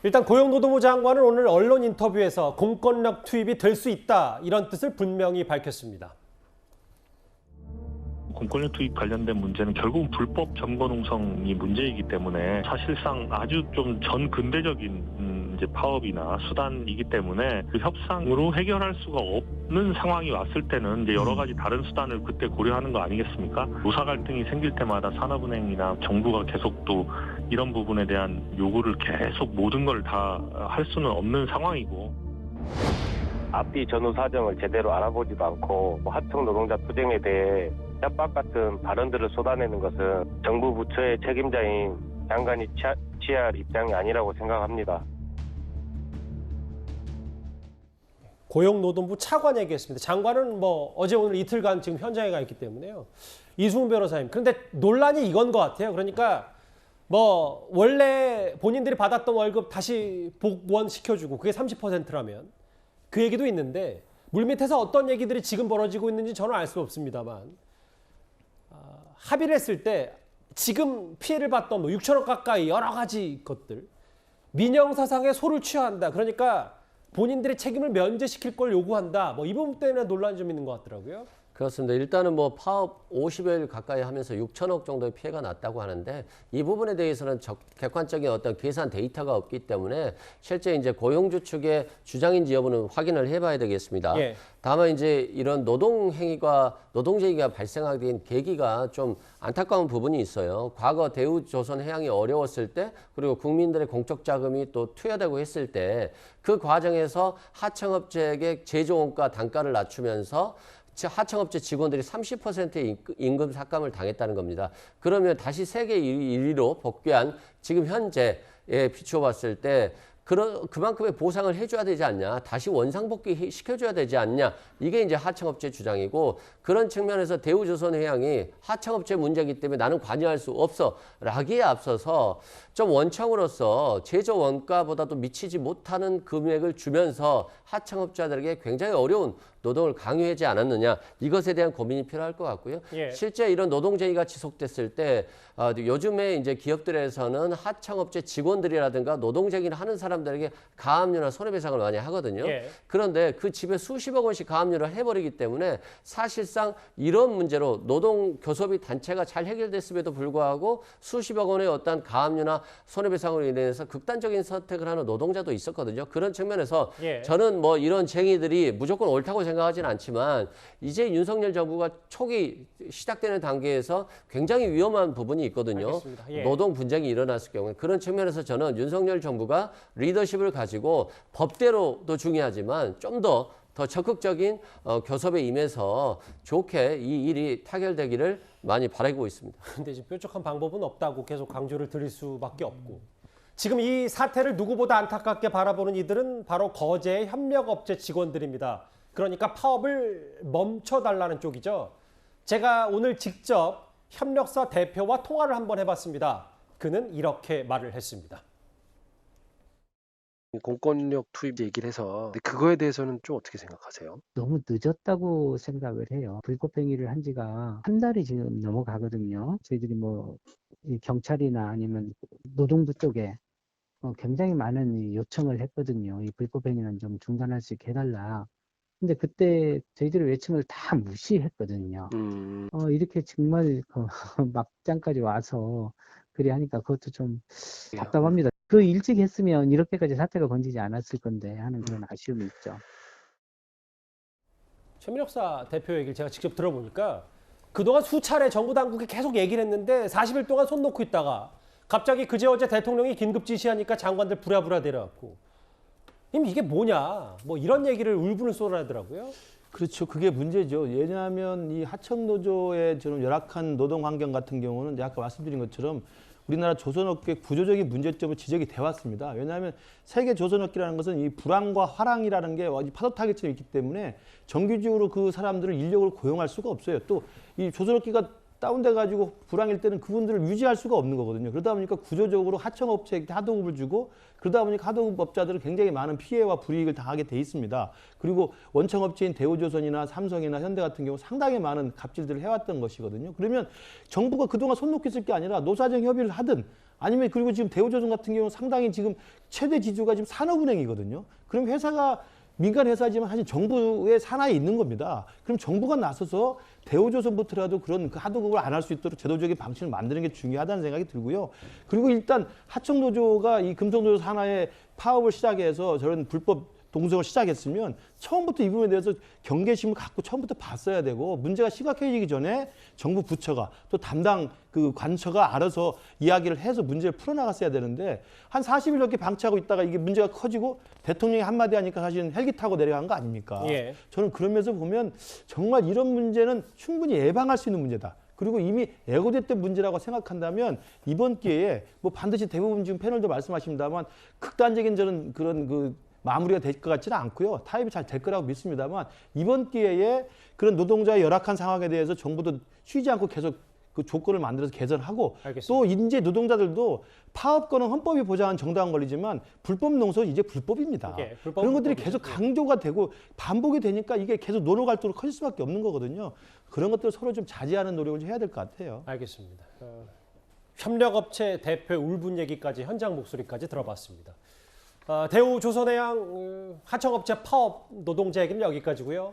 일단 고용노동부 장관은 오늘 언론 인터뷰에서 공권력 투입이 될 수 있다 이런 뜻을 분명히 밝혔습니다. 공권력 투입 관련된 문제는 결국 불법 점거농성이 문제이기 때문에 사실상 아주 좀 전근대적인 이제 파업이나 수단이기 때문에 그 협상으로 해결할 수가 없는 상황이 왔을 때는 이제 여러 가지 다른 수단을 그때 고려하는 거 아니겠습니까? 노사 갈등이 생길 때마다 산업은행이나 정부가 계속 또 이런 부분에 대한 요구를 계속 모든 걸 다 할 수는 없는 상황이고. 앞뒤 전후 사정을 제대로 알아보지도 않고 하청 노동자 투쟁에 대해 협박 같은 발언들을 쏟아내는 것은 정부 부처의 책임자인 장관이 취해야 할 입장이 아니라고 생각합니다. 고용노동부 차관 얘기했습니다. 장관은 뭐 어제 오늘 이틀간 지금 현장에 가 있기 때문에요. 이승훈 변호사님. 그런데 논란이 이건 것 같아요. 그러니까 뭐 원래 본인들이 받았던 월급 다시 복원시켜주고 그게 30%라면 그 얘기도 있는데 물밑에서 어떤 얘기들이 지금 벌어지고 있는지 저는 알 수 없습니다만 합의를 했을 때 지금 피해를 봤던 뭐 6천억 가까이 여러 가지 것들 민영사상에 소를 취한다. 그러니까 본인들의 책임을 면제시킬 걸 요구한다. 뭐 이 부분 때문에 논란이 좀 있는 것 같더라고요. 그렇습니다. 일단은 뭐 파업 50여일 가까이 하면서 6천억 정도의 피해가 났다고 하는데 이 부분에 대해서는 객관적인 어떤 계산 데이터가 없기 때문에 실제 이제 고용주 측의 주장인지 여부는 확인을 해봐야 되겠습니다. 예. 다만 이제 이런 노동제의가 발생하게 된 계기가 좀 안타까운 부분이 있어요. 과거 대우조선해양이 어려웠을 때 그리고 국민들의 공적 자금이 또 투여되고 했을 때 그 과정에서 하청업체에게 제조원가 단가를 낮추면서 하청업체 직원들이 30%의 임금 삭감을 당했다는 겁니다. 그러면 다시 세계 1위로 복귀한 지금 현재에 비추어 봤을 때 그만큼의 보상을 해줘야 되지 않냐. 다시 원상복귀 시켜줘야 되지 않냐. 이게 이제 하청업체 주장이고 그런 측면에서 대우조선해양이 하청업체 문제이기 때문에 나는 관여할 수 없어 라기에 앞서서 좀 원청으로서 제조 원가보다도 미치지 못하는 금액을 주면서 하청업자들에게 굉장히 어려운 노동을 강요하지 않았느냐. 이것에 대한 고민이 필요할 것 같고요. 예. 실제 이런 노동제의가 지속됐을 때 요즘에 이제 기업들에서는 하청업체 직원들이라든가 노동제의를 하는 사람들에게 가압류나 손해배상을 많이 하거든요. 예. 그런데 그 집에 수십억 원씩 가압류를 해버리기 때문에 사실상 이런 문제로 노동 교섭이 단체가 잘 해결됐음에도 불구하고 수십억 원의 어떤 가압류나 손해배상으로 인해서 극단적인 선택을 하는 노동자도 있었거든요. 그런 측면에서 예. 저는 뭐 이런 쟁의들이 무조건 옳다고 생각하지는 않지만 이제 윤석열 정부가 초기 시작되는 단계에서 굉장히 위험한 부분이 있거든요. 알겠습니다. 예. 노동 분쟁이 일어났을 경우에 그런 측면에서 저는 윤석열 정부가 리더십을 가지고 법대로도 중요하지만 좀 더 적극적인 교섭에 임해서 좋게 이 일이 타결되기를 많이 바라고 있습니다. 근데 지금 뾰족한 방법은 없다고 계속 강조를 드릴 수밖에 없고 지금 이 사태를 누구보다 안타깝게 바라보는 이들은 바로 거제의 협력업체 직원들입니다. 그러니까 파업을 멈춰달라는 쪽이죠. 제가 오늘 직접 협력사 대표와 통화를 한번 해봤습니다. 그는 이렇게 말을 했습니다. 공권력 투입 얘기를 해서 근데 그거에 대해서는 좀 어떻게 생각하세요? 너무 늦었다고 생각을 해요. 불법행위를 한 지가 한 달이 지금 넘어가거든요. 저희들이 뭐 이 경찰이나 아니면 노동부 쪽에 굉장히 많은 이 요청을 했거든요. 이 불법행위는 좀 중단할 수 있게 해달라. 근데 그때 저희들의 외침을 다 무시했거든요. 이렇게 정말 막장까지 와서 그리 하니까 그것도 좀 답답합니다. 그 일찍 했으면 이렇게까지 사태가 번지지 않았을 건데 하는 그런 아쉬움이 있죠. 최민혁사 대표 얘기를 제가 직접 들어보니까 그동안 수차례 정부 당국이 계속 얘기를 했는데 40일 동안 손 놓고 있다가 갑자기 그제어제 대통령이 긴급 지시하니까 장관들 부랴부랴 내려왔고 이게 뭐냐 뭐 이런 얘기를 울분을 쏟아내더라고요. 그렇죠. 그게 문제죠. 왜냐하면 이 하청노조의 좀 열악한 노동 환경 같은 경우는 아까 말씀드린 것처럼 우리나라 조선업계 구조적인 문제점을 지적이 돼 왔습니다. 왜냐하면 세계 조선업계라는 것은 이 불황과 화랑이라는 게 파도타기처럼 있기 때문에 정규직으로 그 사람들을 인력을 고용할 수가 없어요. 또 이 조선업계가 다운돼 가지고 불황일 때는 그분들을 유지할 수가 없는 거거든요. 그러다 보니까 구조적으로 하청업체에게 하도급을 주고 그러다 보니까 하도급업자들은 굉장히 많은 피해와 불이익을 당하게 돼 있습니다. 그리고 원청업체인 대우조선이나 삼성이나 현대 같은 경우 상당히 많은 갑질들을 해왔던 것이거든요. 그러면 정부가 그동안 손 놓고 있을 게 아니라 노사정 협의를 하든 아니면 그리고 지금 대우조선 같은 경우는 상당히 지금 최대 지주가 지금 산업은행이거든요. 그럼 회사가 민간 회사지만 사실 정부의 산하에 있는 겁니다. 그럼 정부가 나서서 대우조선부터라도 그런 그 하도급을 안 할 수 있도록 제도적인 방침을 만드는 게 중요하다는 생각이 들고요. 그리고 일단 하청노조가 이 금속노조 산하에 파업을 시작해서 저런 불법 동성을 시작했으면 처음부터 이 부분에 대해서 경계심을 갖고 처음부터 봤어야 되고 문제가 심각해지기 전에 정부 부처가 또 담당 그 관처가 알아서 이야기를 해서 문제를 풀어나갔어야 되는데 한 40일 넘게 방치하고 있다가 이게 문제가 커지고 대통령이 한마디 하니까 사실은 헬기 타고 내려간 거 아닙니까? 예. 저는 그러면서 보면 정말 이런 문제는 충분히 예방할 수 있는 문제다. 그리고 이미 예고됐던 문제라고 생각한다면 이번 기회에 뭐 반드시 대부분 지금 패널도 말씀하십니다만 극단적인 저는 그런 그 마무리가 될 것 같지는 않고요. 타협이 잘 될 거라고 믿습니다만 이번 기회에 그런 노동자의 열악한 상황에 대해서 정부도 쉬지 않고 계속 그 조건을 만들어서 개선하고 알겠습니다. 또 이제 노동자들도 파업권은 헌법이 보장한 정당한 권리지만 불법 농성은 이제 불법입니다. 예, 불법 그런 것들이 불법이죠. 계속 강조가 되고 반복이 되니까 이게 계속 노노갈등으로 커질 수밖에 없는 거거든요. 그런 것들을 서로 좀 자제하는 노력을 좀 해야 될 것 같아요. 알겠습니다. 협력업체 대표 울분 얘기까지 현장 목소리까지 들어봤습니다. 대우조선해양 하청업체 파업 노동자 얘기는 여기까지고요.